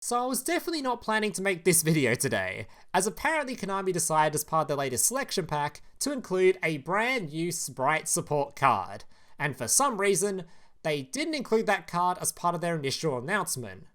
So I was definitely not planning to make this video today, as apparently Konami decided as part of their latest selection pack to include a brand new Spright support card, and for some reason, they didn't include that card as part of their initial announcement.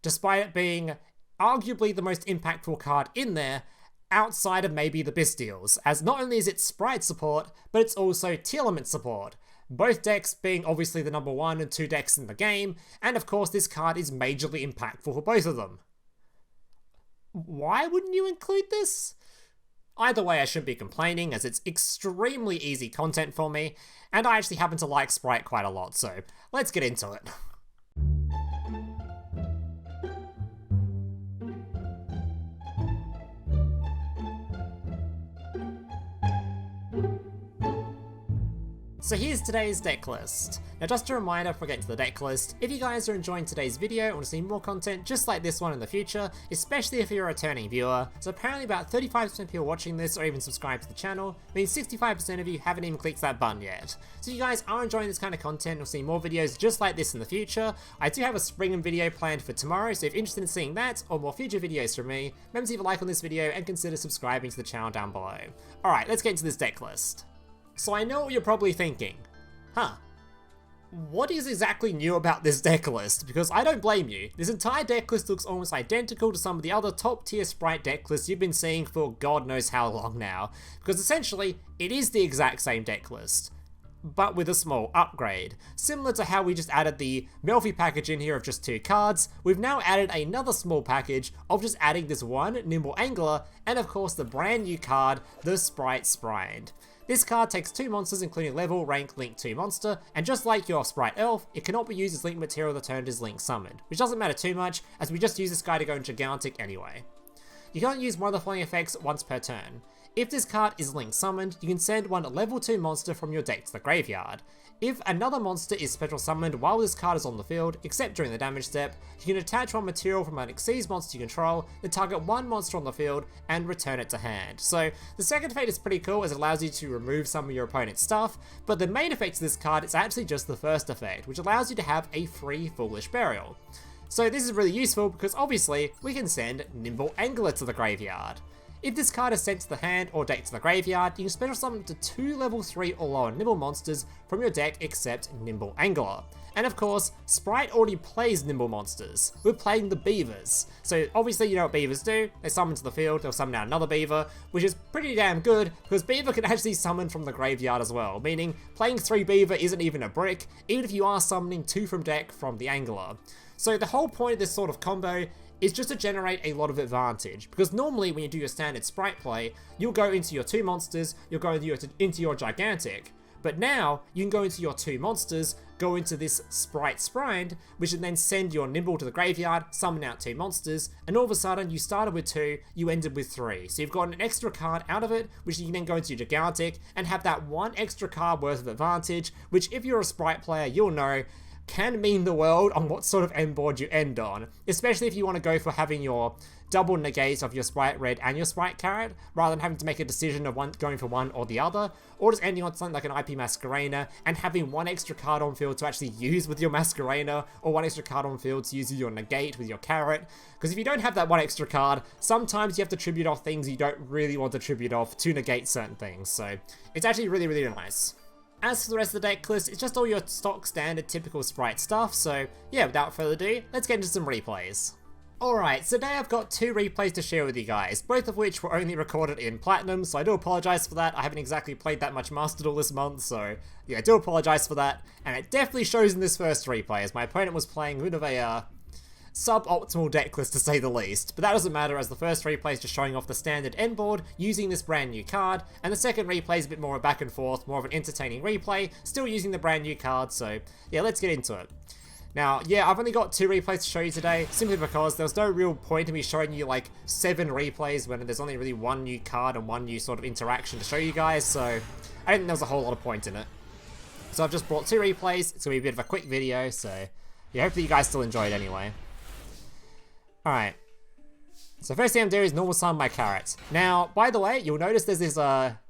Despite it being arguably the most impactful card in there, outside of maybe the Bystials, as not only is it Spright support, but it's also Tearlament support. Both decks being obviously the number 1 and 2 decks in the game, and of course this card is majorly impactful for both of them. Why wouldn't you include this? Either way, I shouldn't be complaining, as it's extremely easy content for me, and I actually happen to like Spright quite a lot, so let's get into it. So here's today's deck list. Now just a reminder before we get to the deck list, if you guys are enjoying today's video and want to see more content just like this one in the future, especially if you're a returning viewer, so apparently about 35% of people watching this or even subscribed to the channel, means 65% of you haven't even clicked that button yet. So if you guys are enjoying this kind of content and will see more videos just like this in the future, I do have a spring video planned for tomorrow, so if you're interested in seeing that or more future videos from me, remember to leave a like on this video and consider subscribing to the channel down below. Alright, let's get into this deck list. So I know what you're probably thinking. What is exactly new about this deck list? Because I don't blame you. This entire deck list looks almost identical to some of the other top tier Spright deck lists you've been seeing for God knows how long now. Because essentially, it is the exact same deck list, but with a small upgrade. Similar to how we just added the Melffy package in here of just 2 cards, we've now added another small package of just adding this one Nimble Angler, and of course the brand new card, the Spright Sprind. This card takes 2 monsters including level, rank, link 2 monster, and just like your Spright Elf, it cannot be used as link material the turn it is link summoned, which doesn't matter too much, as we just use this guy to go in Gigantic anyway. You can't use one of the following effects once per turn. If this card is link summoned, you can send one level 2 monster from your deck to the graveyard. If another monster is special summoned while this card is on the field, except during the damage step, you can attach one material from an Xyz monster you control, then target one monster on the field, and return it to hand. So the second effect is pretty cool as it allows you to remove some of your opponent's stuff, but the main effect of this card is actually just the first effect, which allows you to have a free Foolish Burial. So this is really useful because obviously we can send Nimble Angler to the graveyard. If this card is sent to the hand or deck to the graveyard, you can special summon to 2 level 3 or lower Nimble monsters from your deck except Nimble Angler. And of course, Spright already plays Nimble monsters. We're playing the Beavers. So obviously you know what Beavers do, they summon to the field, they'll summon out another Beaver, which is pretty damn good because Beaver can actually summon from the graveyard as well, meaning playing 3 Beaver isn't even a brick, even if you are summoning 2 from deck from the Angler. So the whole point of this sort of combo is just to generate a lot of advantage, because normally when you do your standard Spright play, you'll go into your 2 monsters, you'll go into your Gigantic, but now you can go into your 2 monsters, go into this Spright Sprind, which will then send your Nimble to the graveyard, summon out 2 monsters, and all of a sudden you started with 2, you ended with 3. So you've got an extra card out of it, which you can then go into your Gigantic, and have that one extra card worth of advantage, which if you're a Spright player, you'll know can mean the world on what sort of end board you end on, especially if you want to go for having your double negates of your Spright Red and your Spright Carrot, rather than having to make a decision of going for one or the other, or just ending on something like an IP Masquerena and having one extra card on field to actually use with your Masquerena, or one extra card on field to use with your negate with your Carrot, because if you don't have that one extra card, sometimes you have to tribute off things you don't really want to tribute off to negate certain things, so it's actually really, really nice. As for the rest of the deck list, it's just all your stock standard typical Spright stuff, so yeah, without further ado, let's get into some replays. Alright, so today I've got 2 replays to share with you guys, both of which were only recorded in Platinum, so I do apologise for that. I haven't exactly played that much Master Duel this month, so yeah, I do apologise for that, and it definitely shows in this first replay, as my opponent was playing rid of a suboptimal deck list to say the least, but that doesn't matter as the first replay is just showing off the standard end board using this brand new card, and the second replay is a bit more back and forth, more of an entertaining replay, still using the brand new card, so yeah, let's get into it. Now, yeah, I've only got 2 replays to show you today, simply because there's no real point in me showing you like 7 replays when there's only really 1 new card and 1 new sort of interaction to show you guys, so I didn't think there was a whole lot of point in it. So I've just brought 2 replays, it's going to be a bit of a quick video, so yeah, hopefully you guys still enjoy it anyway. Alright, so first thing I'm doing is normal summon my Carrot. Now, by the way, you'll notice there's this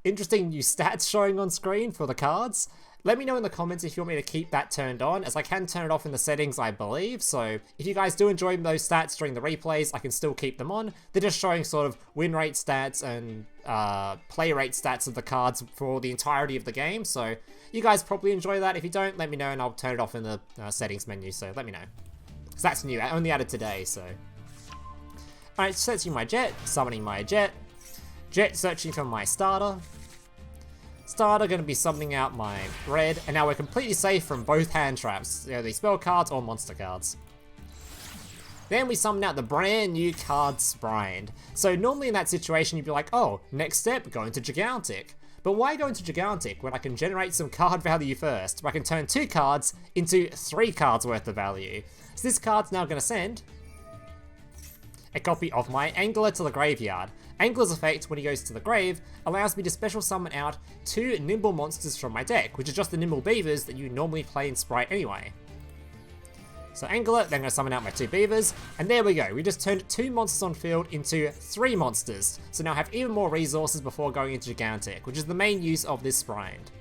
interesting new stats showing on screen for the cards. Let me know in the comments if you want me to keep that turned on, as I can turn it off in the settings, I believe. So if you guys do enjoy those stats during the replays, I can still keep them on. They're just showing sort of win rate stats and play rate stats of the cards for the entirety of the game. So you guys probably enjoy that. If you don't, let me know and I'll turn it off in the settings menu. So let me know. Because that's new. I only added today, so. Alright, searching my Jet, summoning my Jet. Jet searching for my Starter. Starter going to be summoning out my Red, and now we're completely safe from both hand traps, the spell cards or monster cards. Then we summon out the brand new card Sprind. So normally in that situation you'd be like, oh, next step, go into Gigantic. But why go into Gigantic when I can generate some card value first, where I can turn 2 cards into 3 cards worth of value. So this card's now going to send a copy of my Angler to the graveyard. Angler's effect, when he goes to the grave, allows me to special summon out 2 Nimble monsters from my deck, which is just the Nimble Beavers that you normally play in Spright anyway. So Angler, then I'm going to summon out my 2 Beavers, and there we go, we just turned 2 monsters on field into 3 monsters, so now I have even more resources before going into Gigantic, which is the main use of this Sprind.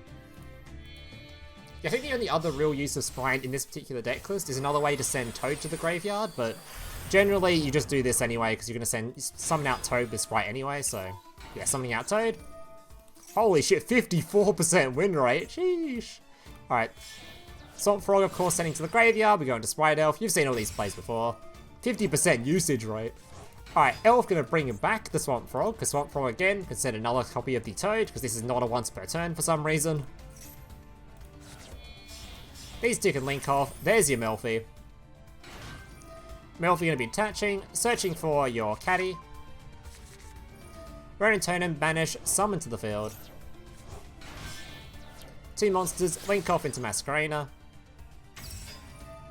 I think the only other real use of Sprind in this particular deck list is another way to send Toad to the graveyard, but generally, you just do this anyway, because you're going to summon out Toad with Spright anyway, so yeah, summoning out Toad. Holy shit, 54% win rate, sheesh. Alright, Swamp Frog, of course, sending to the graveyard, we go into Spright Elf, you've seen all these plays before. 50% usage rate. Alright, Elf going to bring back the Swamp Frog, because Swamp Frog again can send another copy of the Toad, because this is not a once per turn for some reason. These two can link off, there's your Melffy. Melffy going to be attaching, searching for your Catty. Ronintoadin, banish, summon to the field. 2 monsters, link off into Masquerena.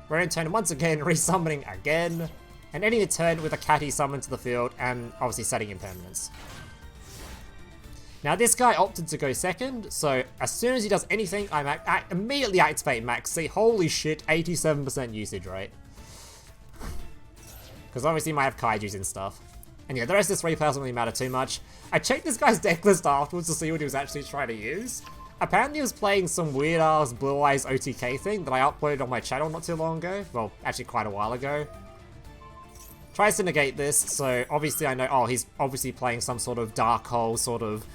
Ronintoadin once again, resummoning again. And ending the turn with a Catty summoned to the field, and obviously setting Impermanence. Now this guy opted to go second, so as soon as he does anything, I immediately activate Maxx. See, holy shit, 87% usage rate. Because obviously you might have kaijus and stuff. And yeah, the rest of this replay doesn't really matter too much. I checked this guy's deck list afterwards to see what he was actually trying to use. Apparently he was playing some weird ass Blue Eyes OTK thing that I uploaded on my channel not too long ago. Well, actually quite a while ago. Tries to negate this, so obviously I know, oh, he's obviously playing some sort of Dark Hole, sort of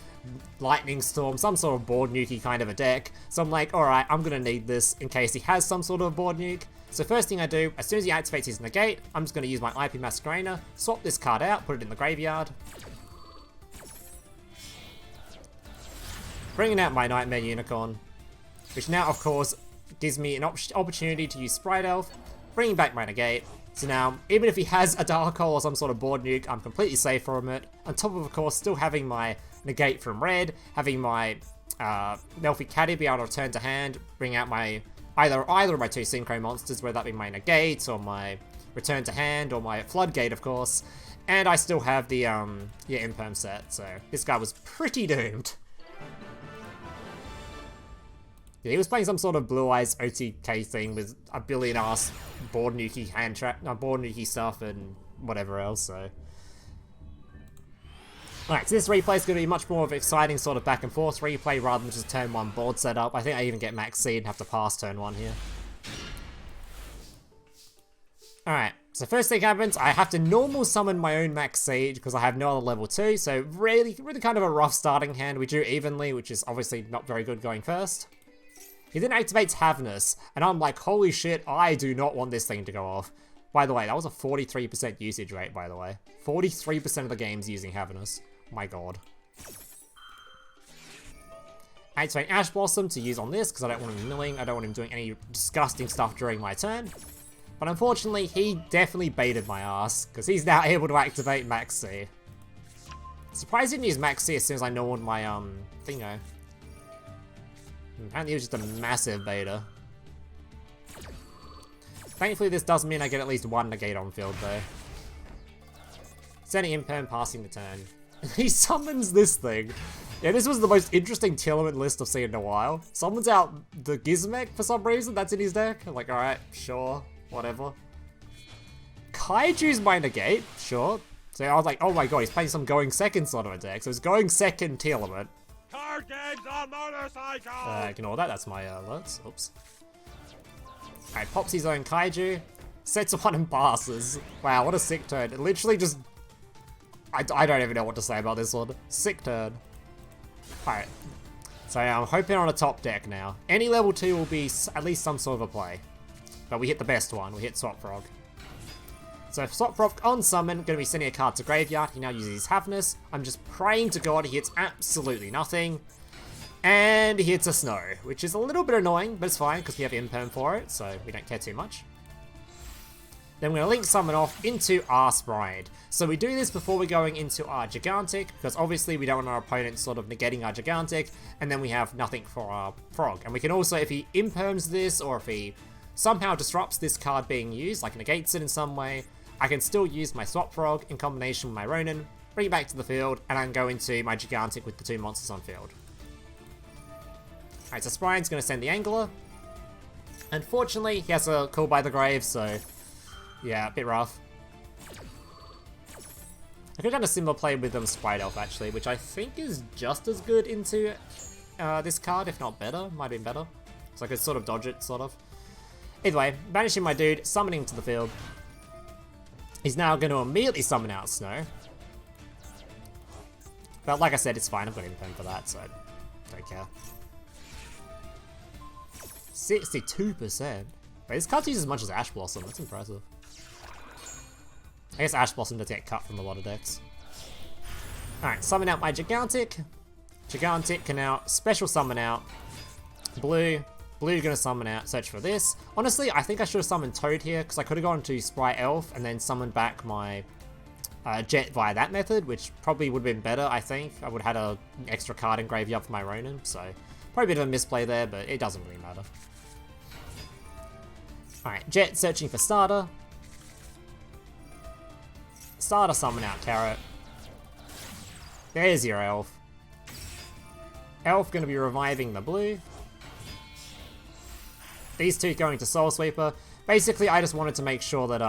Lightning Storm, some sort of board nukey kind of a deck. So I'm like, alright, I'm gonna need this in case he has some sort of board nuke. So first thing I do, as soon as he activates his negate, I'm just going to use my IP Masquerena, swap this card out, put it in the graveyard. Bringing out my Knightmare Unicorn, which now of course gives me an opportunity to use Spright Elf, bringing back my negate. So now, even if he has a Dark Hole or some sort of board nuke, I'm completely safe from it. On top of course, still having my negate from Red, having my Melffy Catty be able to return to hand, bring out my either of my 2 synchro monsters, whether that be my negate or my return to hand or my floodgate, of course. And I still have the Imperm set, so this guy was pretty doomed. Yeah, he was playing some sort of Blue Eyes OTK thing with a billion ass board nukey board nukey stuff and whatever else, so. Alright, so this replay is going to be much more of an exciting sort of back and forth replay rather than just turn 1 board setup. I think I even get Maxx and have to pass turn 1 here. Alright, so first thing happens, I have to normal summon my own Maxx because I have no other level 2, so really kind of a rough starting hand. We drew evenly, which is obviously not very good going first. He then activates Havness, and I'm like, holy shit, I do not want this thing to go off. By the way, that was a 43% usage rate, by the way. 43% of the game's using Havness. My god. Activate Ash Blossom to use on this, because I don't want him milling, I don't want him doing any disgusting stuff during my turn. But unfortunately, he definitely baited my ass, because he's now able to activate Maxx. Surprised he didn't use Maxx as soon as I know my, thingo. Apparently he was just a massive beta. Thankfully this does mean I get at least 1 negate on field though. Sending Imperm, passing the turn. He summons this thing. Yeah, this was the most interesting Telement list I've seen in a while. Summons out the Gizmek for some reason, that's in his deck. I'm like, alright, sure, whatever. Kaiju's my negate, sure. So I was like, oh my god, he's playing some going second sort of a deck. So it's going second Telement. games on motorcycles! Ignore that, that's my alerts. Oops. Alright, pops his own kaiju. Sets one and passes. Wow, what a sick turn. It literally just... I don't even know what to say about this one. Sick turn. Alright. So I'm hoping on a top deck now. Any level 2 will be at least some sort of a play. But we hit the best one. We hit Swap Frog. So Swap Frog on summon, going to be sending a card to graveyard. He now uses his Havness. I'm just praying to God he hits absolutely nothing. And he hits a Snow, which is a little bit annoying, but it's fine because we have Imperm for it, so we don't care too much. Then we're going to link summon off into our Spright. So we do this before we're going into our Gigantic, because obviously we don't want our opponent sort of negating our Gigantic, and then we have nothing for our Frog. And we can also, if he Imperms this, or if he somehow disrupts this card being used, like negates it in some way, I can still use my Swap Frog in combination with my Ronin, bring it back to the field, and I can go into my Gigantic with the 2 monsters on field. Alright, so Sprite's going to send the Angler. Unfortunately, he has a Call by the Grave, so yeah, a bit rough. I could have done a similar play with Spright Elf, actually, which I think is just as good into this card, if not better. Might have been better. So I could sort of dodge it, sort of. Either way, banishing my dude, summoning him to the field. He's now going to immediately summon out Snow. But like I said, it's fine. I've got Imperm for that, so don't care. 62%. Wait, this card's used as much as Ash Blossom. That's impressive. I guess Ash Blossom does get cut from a lot of decks. Alright, summon out my Gigantic. Gigantic can now special summon out Blue. Blue gonna summon out, search for this. Honestly, I think I should have summoned Toad here, because I could have gone to Spright Elf and then summoned back my Jet via that method, which probably would have been better, I think. I would have had an extra card in graveyard for my Ronin, so probably a bit of a misplay there, but it doesn't really matter. Alright, Jet searching for Starter. Starter summon out Carrot. There's your Elf. Elf gonna be reviving the Blue. These two going to Soul Sweeper. Basically, I just wanted to make sure that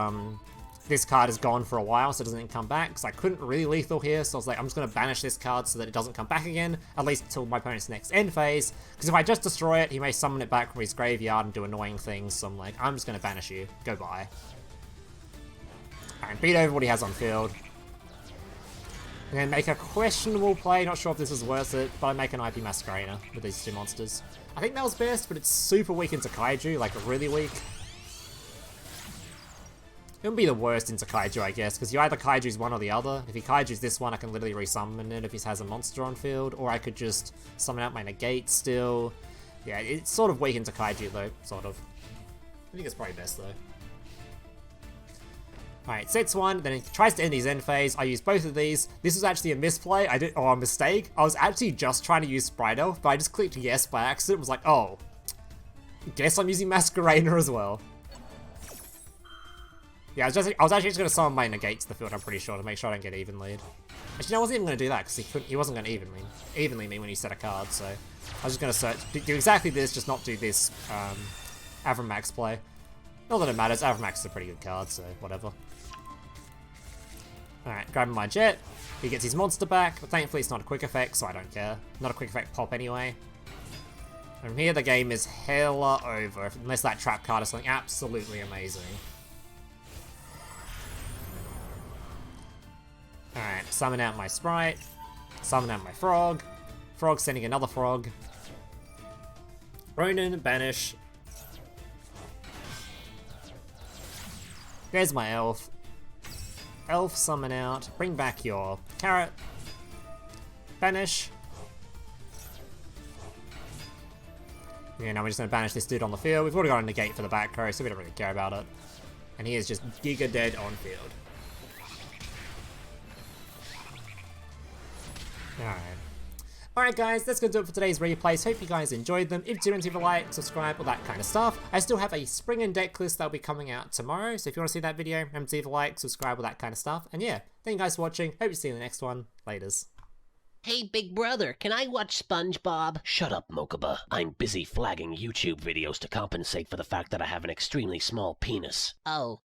this card is gone for a while so it doesn't come back, because I couldn't really lethal here, so I was like, I'm just going to banish this card so that it doesn't come back again, at least until my opponent's next end phase, because if I just destroy it, he may summon it back from his graveyard and do annoying things, so I'm like, I'm just going to banish you. Go bye. Alright, beat over what he has on field. And then make a questionable play, not sure if this is worth it, but I make an IP Masquerena with these 2 monsters. I think that was best, but it's super weak into Kaiju, like really weak. It would be the worst into Kaiju, I guess, because you either Kaiju's one or the other. If he Kaiju's this one, I can literally resummon it if he has a monster on field, or I could just summon out my Negate still. Yeah, it's sort of weak into Kaiju though, sort of. I think it's probably best though. Alright, sets one, then he tries to end his end phase. I use both of these. This was actually a misplay, or a mistake. I was actually just trying to use Spright Elf, but I just clicked yes by accident. Was like, oh, guess I'm using Masquerena as well. Yeah, I was actually just going to summon my Negate to the field, I'm pretty sure, to make sure I don't get even lead. Actually, no, I wasn't even going to do that, because he wasn't going to evenly me when he set a card, so I was just going to search, do exactly this, just not do this Avramax play. Not that it matters, Avramax is a pretty good card, so whatever. Alright, grabbing my Jet. He gets his monster back, but thankfully it's not a quick effect, so I don't care. Not a quick effect pop anyway. And from here, the game is hella over, unless that trap card is something absolutely amazing. Alright, summon out my Spright. Summon out my Frog. Frog sending another Frog. Ronin, banish. There's my Elf. Elf, summon out. Bring back your Carrot. Banish. Yeah, now we're just going to banish this dude on the field. We've already got a Negate for the back row, so we don't really care about it. And he is just giga dead on field. Alright guys, that's going to do it for today's replays. Hope you guys enjoyed them. If you didn't, leave a like, subscribe, all that kind of stuff. I still have a spring and deck list that'll be coming out tomorrow, so if you want to see that video, remember to leave a like, subscribe, all that kind of stuff. And yeah, thank you guys for watching. Hope you see you in the next one. Laters. Hey, big brother, can I watch SpongeBob? Shut up, Mokuba. I'm busy flagging YouTube videos to compensate for the fact that I have an extremely small penis. Oh.